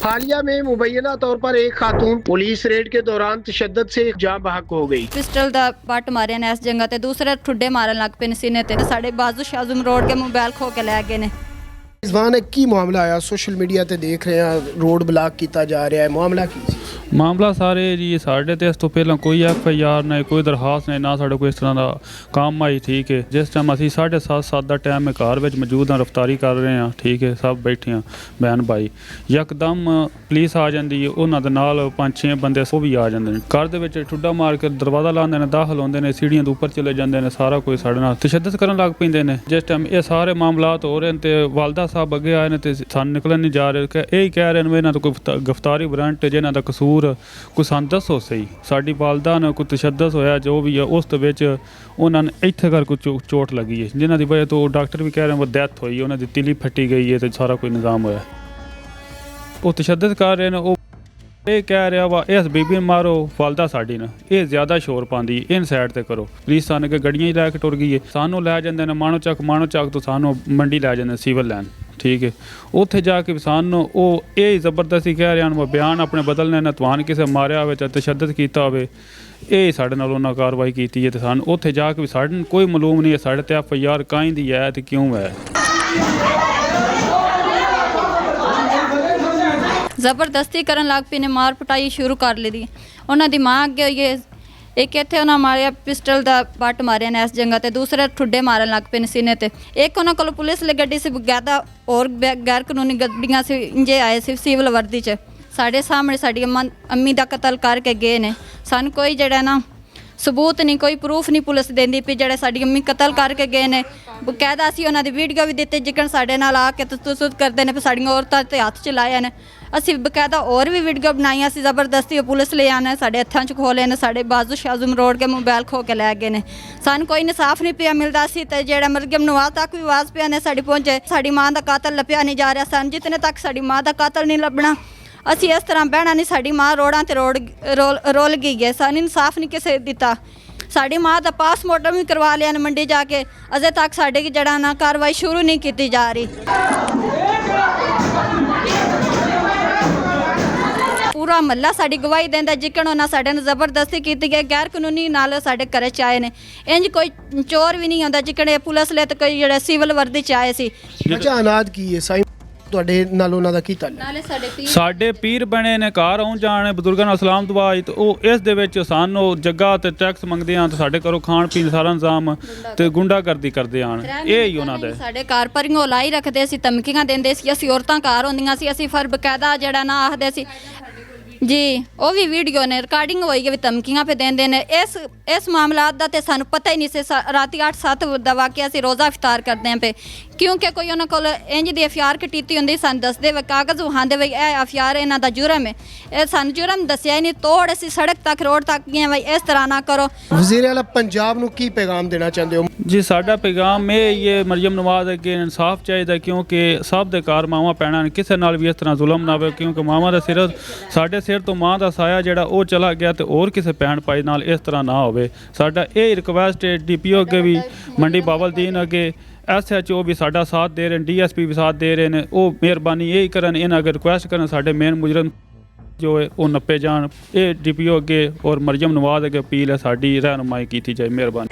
हालिया में मुबैना तौर पर एक खातून पुलिस रेड के दौरान तशद्दुद से जाँ बहक हो गई। पिस्टल दा पट मारे ने इस जगह ते दूसरे ठुड्डे मारन लग पे सीने ते साढ़े बाजू शाजुम रोड के मोबाइल खो के लै गए ने। रिजवान की मामला आया सोशल मीडिया ते देख रहे हैं रोड ब्लॉक किया जा रहा है, मामला की सी? ਮਾਮਲਾ ਸਾਰੇ ਜੀ ਸਾਡੇ ਤੇ ਇਸ ਤੋਂ ਪਹਿਲਾਂ ਕੋਈ FIR ਨਹੀਂ, ਕੋਈ ਦਰਖਾਸਤ ਨਹੀਂ, ਨਾ ਸਾਡੇ ਕੋਈ ਇਸ ਤਰ੍ਹਾਂ ਦਾ ਕੰਮ ਆਈ। ਠੀਕ ਹੈ, ਜਿਸ ਟਾਈਮ ਅਸੀਂ 7:30 ਦਾ ਟਾਈਮ ਮੈਂ ਘਰ ਵਿੱਚ ਮੌਜੂਦ ਹਾਂ, ਰਫਤਾਰੀ ਕਰ ਰਹੇ ਹਾਂ। ਠੀਕ ਹੈ, ਸਭ ਬੈਠੇ ਹਾਂ ਬਹਿਨ ਭਾਈ, ਯਕਦਮ ਪੁਲਿਸ ਆ ਜਾਂਦੀ ਹੈ, ਉਹਨਾਂ ਦੇ ਨਾਲ 5-6 ਬੰਦੇ ਉਹ ਵੀ ਆ ਜਾਂਦੇ ਨੇ। ਘਰ ਦੇ ਵਿੱਚ ਠੁੱਡਾ ਮਾਰ ਕੇ ਦਰਵਾਜ਼ਾ ਲਾਉਂਦੇ ਨੇ, ਦਾਖਲ ਹੁੰਦੇ ਨੇ, ਸੀੜੀਆਂ ਦੇ ਉੱਪਰ ਚਲੇ ਜਾਂਦੇ ਨੇ, ਸਾਰਾ ਕੋਈ ਸਾਡੇ ਨਾਲ ਤਸ਼ੱਦਦ ਕਰਨ ਲੱਗ ਪੈਂਦੇ ਨੇ। ਜਿਸ ਟਾਈਮ ਇਹ ਸਾਰੇ ਮਾਮਲਾਤ ਹੋ ਰਹੇ ਨੇ ਤੇ ਵਾਲਦਾ ਸਾਹਿਬ ਅੱਗੇ ਆਏ ਨੇ ਤੇ ਸਾਨੂੰ ਨਿਕਲਣ ਨਹੀਂ ਜਾ ਰਹੇ, ਇਹ ਹੀ ਕਹਿ ਰਹੇ ਨੇ ਇਹਨਾਂ ਤੋਂ ਕੋਈ ਗ੍ਰਿਫਤਾਰੀ ਵਾਰੰਟ ਜਿਹਨਾਂ ਦਾ ਕਸੂਰ ਕੋਈ ਸਾਨੂੰ ਦੱਸੋ ਸਹੀ। ਸਾਡੀ ਵਾਲਦਾ ਨੂੰ ਕੋਈ ਤਸ਼ੱਦਦ ਹੋਇਆ ਜੋ ਵੀ ਹੈ, ਉਸ ਦੇ ਵਿੱਚ ਉਹਨਾਂ ਨੇ ਇੱਥੇ ਕਰ ਕੋਈ ਚੋਟ ਲੱਗੀ ਹੈ, ਜਿਨ੍ਹਾਂ ਦੀ ਵਜ੍ਹਾ ਤੋਂ ਡਾਕਟਰ ਵੀ ਕਹਿ ਰਹੇ ਉਹ ਡੈਥ ਹੋਈ, ਉਹਨਾਂ ਦੀ ਤਿਲੀ ਫੱਟੀ ਗਈ ਹੈ ਤੇ ਸਾਰਾ ਕੋਈ ਨਿਜ਼ਾਮ ਹੋਇਆ। ਉਹ ਤਸ਼ੱਦਦ ਕਰ ਰਹੇ ਨੇ, ਉਹ ਇਹ ਕਹਿ ਰਿਹਾ ਵਾ ਇਸ ਬੀਬੀ ਨੂੰ ਮਾਰੋ, ਵਾਲਦਾ ਸਾਡੀ ਨਾ ਇਹ ਜ਼ਿਆਦਾ ਸ਼ੋਰ ਪਾਉਂਦੀ, ਇਹਨ ਸਾਈਡ ਤੇ ਕਰੋ। ਪੁਲਿਸ ਸਾਨੂੰ ਕਿ ਗੱਡੀਆਂ ਹੀ ਲੈ ਕੇ ਟੁਰ ਗਈ ਹੈ, ਸਾਨੂੰ ਲੈ ਜਾਂਦੇ ਨੇ ਮਾਣੋ ਚੱਕ ਤੋਂ ਸਾਨੂੰ ਮੰਡੀ ਲੈ ਜਾਂਦੇ ਸਿਵਲ ਲੈਣ। ਠੀਕ ਹੈ, ਉੱਥੇ ਜਾ ਕੇ ਸਾਨੂੰ ਉਹ ਇਹ ਜ਼ਬਰਦਸਤੀ ਕਹਿ ਰਿਹਾ ਨੂੰ ਬਿਆਨ ਆਪਣੇ ਬਦਲਨੇ ਨਾ, ਤੁਹਾਨੂੰ ਕਿਸੇ ਮਾਰਿਆ ਹੋਵੇ ਜਾਂ ਤਸ਼ੱਦਦ ਕੀਤਾ ਹੋਵੇ, ਇਹ ਸਾਡੇ ਨਾਲ ਉਹਨਾਂ ਕਾਰਵਾਈ ਕੀਤੀ ਹੈ ਤੇ ਸਾਨੂੰ ਉੱਥੇ ਜਾ ਕੇ ਵੀ ਸਾਡੇ ਨੂੰ ਕੋਈ ਮਾਲੂਮ ਨਹੀਂ ਹੈ ਸਾਡੇ ਤੇ FIR ਕਾਹਦੀ ਦੀ ਹੈ ਤੇ ਕਿਉਂ ਹੈ। ਜ਼ਬਰਦਸਤੀ ਕਰਨ ਲੱਗ ਪਏ ਨੇ, ਮਾਰ ਪਟਾਈ ਸ਼ੁਰੂ ਕਰ ਲਈ। ਉਹਨਾਂ ਦੀ ਮਾਂ ਅੱਗੇ ਹੋਈ ਹੈ, ਇੱਕ ਇੱਥੇ ਉਹਨਾਂ ਮਾਰਿਆ ਪਿਸਟਲ ਦਾ ਪੱਟ ਮਾਰਿਆ ਨੇ ਇਸ ਜਗ੍ਹਾ ਤੇ, ਦੂਸਰੇ ਠੁੱਡੇ ਮਾਰਨ ਲੱਗ ਪਏ ਨੇ ਸੀਨੇ ਤੇ। ਇੱਕ ਉਹਨਾਂ ਕੋਲ ਪੁਲਿਸ ਲਈ ਗੱਡੀ ਸੀ ਬਗੈਦਾ, ਹੋਰ ਗੈਰ ਕਾਨੂੰਨੀ ਗੱਡੀਆਂ ਸੀ, ਇੰਜੇ ਆਏ ਸੀ ਸਿਵਲ ਵਰਦੀ 'ਚ। ਸਾਡੇ ਸਾਹਮਣੇ ਸਾਡੀ ਅੰਮੀ ਦਾ ਕਤਲ ਕਰਕੇ ਗਏ ਨੇ। ਸਾਨੂੰ ਕੋਈ ਜਿਹੜਾ ਨਾ ਸਬੂਤ ਨਹੀਂ, ਕੋਈ ਪ੍ਰੂਫ ਨਹੀਂ ਪੁਲਿਸ ਦਿੰਦੀ ਪਈ ਜਿਹੜੇ ਸਾਡੀ ਅੰਮੀ ਕਤਲ ਕਰਕੇ ਗਏ ਨੇ। ਬਕਾਇਦਾ ਅਸੀਂ ਉਹਨਾਂ ਦੀ ਵੀਡੀਓ ਵੀ ਦਿੱਤੀ, ਜਿੱਕਣ ਸਾਡੇ ਨਾਲ ਆ ਕੇ ਤਸੱਦਦ ਕਰਦੇ ਨੇ, ਸਾਡੀਆਂ ਔਰਤਾਂ 'ਤੇ ਹੱਥ ਚਲਾਏ ਨੇ। ਅਸੀਂ ਬਕਾਇਦਾ ਹੋਰ ਵੀ ਵੀਡੀਓ ਬਣਾਈਆਂ ਸੀ, ਜ਼ਬਰਦਸਤੀ ਪੁਲਿਸ ਲੈ ਆਉਣਾ, ਸਾਡੇ ਹੱਥਾਂ 'ਚ ਖੋਲੇ ਨੇ, ਸਾਡੇ ਬਾਜ਼ੂ ਸ਼ਾਜ਼ਮ ਰੋਡ ਕੇ ਮੋਬਾਈਲ ਖੋ ਕੇ ਲੈ ਗਏ ਨੇ। ਸਾਨੂੰ ਕੋਈ ਇਨਸਾਫ ਨਹੀਂ ਪਿਆ ਮਿਲਦਾ ਸੀ ਤੇ ਜਿਹੜਾ ਮਰਗਮ ਨਵਾਜ਼ ਤੱਕ ਵੀ ਆਵਾਜ਼ ਪਿਆ ਨੇ ਸਾਡੀ ਪਹੁੰਚੇ, ਸਾਡੀ ਮਾਂ ਦਾ ਕਾਤਲ ਲੱਭਿਆ ਨਹੀਂ ਜਾ ਰਿਹਾ। ਸਾਨੂੰ ਜਿਤਨੇ ਤੱਕ ਸਾਡੀ ਮਾਂ ਦਾ ਕਾਤਲ ਨਹੀਂ ਲੱਭਣਾ ਅਸੀਂ ਇਸ ਤਰ੍ਹਾਂ ਬਹਿਣਾ ਨਹੀਂ। ਸਾਡੀ ਮਾਂ ਰੋਡਾਂ ਤੇ ਰੋਲ ਗਈ ਹੈ, ਸਾਨੂੰ ਇਨਸਾਫ ਨਹੀਂ ਕਿਸੇ ਦਿੱਤਾ। ਸਾਡੀ ਮਾਂ ਦਾ ਪਾਸਪੋਰਟ ਵੀ ਕਰਵਾ ਲਿਆ ਨੇ ਮੰਡੀ ਜਾ ਕੇ, ਅਜੇ ਤੱਕ ਸਾਡੇ ਜਿਹੜਾ ਨਾ ਕਾਰਵਾਈ ਸ਼ੁਰੂ ਨਹੀਂ ਕੀਤੀ ਜਾ ਰਹੀ। ਪੂਰਾ ਮਹੱਲਾ ਸਾਡੀ ਗਵਾਹੀ ਦਿੰਦਾ, ਜਿੱਕਣ ਉਹਨਾਂ ਸਾਡੇ ਨਾਲ ਜ਼ਬਰਦਸਤੀ ਕੀਤੀ ਗਈ, ਗੈਰ ਕਾਨੂੰਨੀ ਨਾਲ ਸਾਡੇ ਘਰੇ 'ਚ ਆਏ ਨੇ। ਇੰਜ ਕੋਈ ਚੋਰ ਵੀ ਨਹੀਂ ਹੁੰਦਾ ਜਿੱਕਣ ਇਹ ਪੁਲਿਸ ਲੈ ਤੇ ਕੋਈ ਜਿਹੜੇ ਸਿਵਲ ਵਰਦੀ 'ਚ ਆਏ ਸੀ। ਅੱਛਾ, ਹਾਲਾਤ ਕੀ ਹੈ ਸਾਈਂ ਤੁਹਾਡੇ ਨਾਲ ਉਹਨਾਂ ਦਾ ਕੀ ਤਾਲੁਕ? ਨਾਲੇ ਸਾਡੇ ਪੀਰ ਬਣੇ ਨੇ, ਘਰ ਆਉਣ ਜਾਣ ਬਜ਼ੁਰਗਾਂ ਨਾਲ ਸਲਾਮ ਦੁਆ ਤੇ ਉਹ ਇਸ ਦੇ ਵਿੱਚ ਸਾਨੂੰ ਜੱਗਾ ਤੇ ਟੈਕਸ ਮੰਗਦੇ ਆ ਤੇ ਸਾਡੇ ਘਰੋਂ ਖਾਣ ਪੀਣ ਸਾਰਾ ਇੰਤਜ਼ਾਮ ਤੇ ਗੁੰਡਾਗਰਦੀ ਕਰਦੇ ਆਣ। ਇਹ ਹੀ ਉਹਨਾਂ ਦੇ ਸਾਡੇ ਘਰ ਪਰਿੰਗੋ ਲਾਈ ਰੱਖਦੇ ਸੀ, ਧਮਕੀਆਂ ਦਿੰਦੇ ਸੀ। ਅਸੀਂ ਔਰਤਾਂ ਘਰ ਹੁੰਦੀਆਂ ਸੀ, ਅਸੀਂ ਫਿਰ ਬਕਾਇਦਾ ਜਿਹੜਾ ਨਾ ਆਖਦੇ ਸੀ ਜੀ, ਉਹ ਵੀ ਵੀਡੀਓ ਨੇ ਰਿਕਾਰਡਿੰਗ ਹੋਈ ਵੀ ਧਮਕੀਆਂ ਪੇ ਦਿੰਦੇ ਨੇ। ਇਸ ਮਾਮਲਾਤ ਦਾ ਤੇ ਸਾਨੂੰ ਪਤਾ ਹੀ ਨਹੀਂ ਸੀ। ਰਾਤੀ 8-7 ਦਾ ਵਾਕਿਆ ਅਸੀਂ ਰੋਜ਼ਾ ਇਫਤਾਰ ਕਰਦੇ ਆਂ ਪਏ, ਕਿਉਂਕਿ ਕੋਈ ਉਹਨਾਂ ਕੋਲ ਇੰਜ ਦੀ FIR ਕਟੀਤੀ ਹੁੰਦੀ, ਸਾਨੂੰ ਦੱਸਦੇ ਵੇ ਕਾਗਜ਼ ਵਹਾਉਂਦੇ ਵੇ ਇਹ FIR ਇਹਨਾਂ ਦਾ ਜੁਰਮ ਹੈ। ਇਹ ਸਾਨੂੰ ਜੁਰਮ ਦੱਸਿਆ ਹੀ ਨਹੀਂ, ਤੋੜ ਅਸੀਂ ਸੜਕ ਤੱਕ ਰੋਡ ਤੱਕ ਗਏ ਬਈ ਇਸ ਤਰ੍ਹਾਂ ਨਾ ਕਰੋ। ਵਜ਼ੀਰ ਆਲਾ ਪੰਜਾਬ ਨੂੰ ਕੀ ਪੈਗਾਮ ਦੇਣਾ ਚਾਹੁੰਦੇ ਹੋ? ਜੀ ਸਾਡਾ ਪੈਗਾਮ ਇਹ ਮਰੀਮ ਨਵਾਜ਼ ਅੱਗੇ ਇਨਸਾਫ ਚਾਹੀਦਾ, ਕਿਉਂਕਿ ਸਭ ਦੇ ਘਰ ਮਾਵਾਂ ਪੈਣਾ ਨੇ, ਕਿਸੇ ਨਾਲ ਵੀ ਇਸ ਤਰ੍ਹਾਂ ਜ਼ੁਲਮ ਨਾ ਹੋਵੇ। ਕਿਉਂਕਿ ਮਾਵਾਂ ਦਾ ਸਿਰ ਸਾਡੇ ਸਿਰ ਤੋਂ ਮਾਂ ਦਾ ਸਾਇਆ ਜਿਹੜਾ ਉਹ ਚਲਾ ਗਿਆ ਤੇ ਹੋਰ ਕਿਸੇ ਭੈਣ ਭਾਈ ਨਾਲ ਇਸ ਤਰ੍ਹਾਂ ਨਾ ਹੋਵੇ। ਸਾਡਾ ਇਹ ਰਿਕਵੈਸਟ ਹੈ DPO ਅੱਗੇ ਵੀ, ਮੰਡੀ ਬਾਵਲਦੀਨ ਅੱਗੇ, SHO ਵੀ ਸਾਡਾ ਸਾਥ ਦੇ ਰਹੇ ਨੇ, DSP ਵੀ ਸਾਥ ਦੇ ਰਹੇ ਨੇ। ਉਹ ਮਿਹਰਬਾਨੀ ਇਹ ਕਰਨ, ਇਹਨਾਂ ਅੱਗੇ ਰਿਕੁਐਸਟ ਕਰਨ ਸਾਡੇ ਮੇਨ ਮੁਜਰਮ ਜੋ ਹੈ ਉਹ ਨੱਪੇ ਜਾਣ। ਇਹ DPO ਅੱਗੇ ਔਰ ਮਰੀਮ ਨਵਾਜ਼ ਅੱਗੇ ਅਪੀਲ ਹੈ ਸਾਡੀ, ਰਹਿਨੁਮਾਈ ਕੀਤੀ ਜਾਏ। ਮਿਹਰਬਾਨੀ।